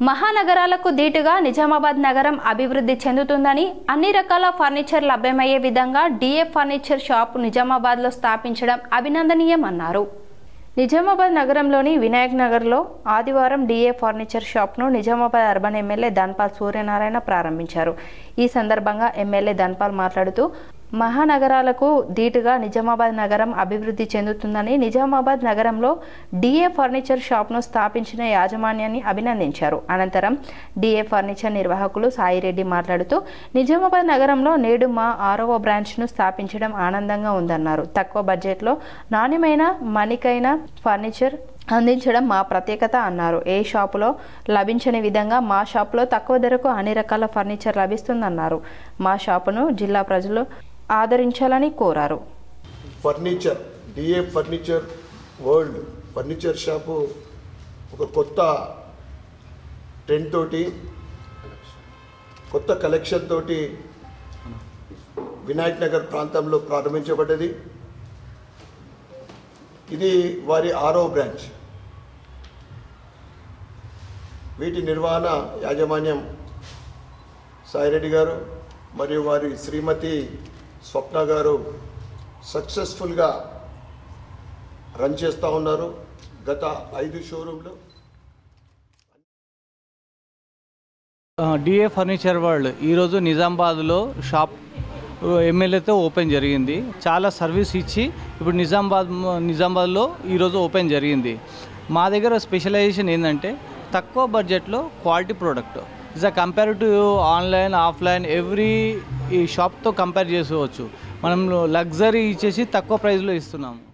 మహానగరాలకు దీటుగా నిజామాబాద్ నగరం అభివృద్ధి చెందుతుందని, అన్ని రకాల ఫర్నిచర్ లభ్యమయ్యే విధంగా డిఏ ఫర్నిచర్ షాప్ నిజామాబాద్లో స్థాపించడం అభినందనీయమన్నారు. నిజామాబాద్ నగరంలోని వినాయక్ నగర్లో ఆదివారం డిఏ ఫర్నిచర్ షాప్ను నిజామాబాద్ అర్బన్ ఎమ్మెల్యే ధన్పాల్ సూర్యనారాయణ ప్రారంభించారు. ఈ సందర్భంగా ఎమ్మెల్యే ధన్పాల్ మాట్లాడుతూ మహానగరాలకు దీటుగా నిజామాబాద్ నగరం అభివృద్ధి చెందుతుందని, నిజామాబాద్ నగరంలో డిఏ ఫర్నిచర్ షాప్ను స్థాపించిన యాజమాన్యాన్ని అభినందించారు. అనంతరం డిఏ ఫర్నిచర్ నిర్వాహకులు సాయిరెడ్డి మాట్లాడుతూ నిజామాబాద్ నగరంలో నేడు మా 6వ బ్రాంచ్ను స్థాపించడం ఆనందంగా ఉందన్నారు. తక్కువ బడ్జెట్లో నాణ్యమైన మణికైన ఫర్నిచర్ అందించడం మా ప్రత్యేకత అన్నారు. ఏ షాపులో లభించని విధంగా మా షాపులో తక్కువ ధరకు అన్ని రకాల ఫర్నిచర్ లభిస్తుందన్నారు. మా షాపును జిల్లా ప్రజలు ఆదరించాలని కోరారు. ఫర్నిచర్ డిఏ ఫర్నిచర్ వరల్డ్ ఫర్నిచర్ షాపు ఒక కొత్త ట్రెండ్ తోటి, కొత్త కలెక్షన్ తోటి వినాయక్ నగర్ ప్రాంతంలో ప్రారంభించబడ్డది. ఇది వారి 6వ బ్రాంచ్. వీటి నిర్వహణ యాజమాన్యం సాయిరెడ్డి గారు మరియు వారి శ్రీమతి స్వప్న గారు సక్సెస్ఫుల్గా రన్ చేస్తూ ఉన్నారు. గత 5 షోరూంలు డిఏ ఫర్నిచర్ వరల్డ్ ఈరోజు నిజామాబాద్లో షాప్ ఎమ్మెల్యేతో ఓపెన్ జరిగింది. చాలా సర్వీస్ ఇచ్చి ఇప్పుడు నిజామాబాద్లో ఈరోజు ఓపెన్ జరిగింది. మా దగ్గర స్పెషలైజేషన్ ఏంటంటే తక్కువ బడ్జెట్లో quality product. Is a compare to online offline every ఈ షాప్తో కంపేర్ చేసుకోవచ్చు. మనం లగ్జరీ ఇచ్చేసి తక్కువ ప్రైస్లో ఇస్తున్నాము.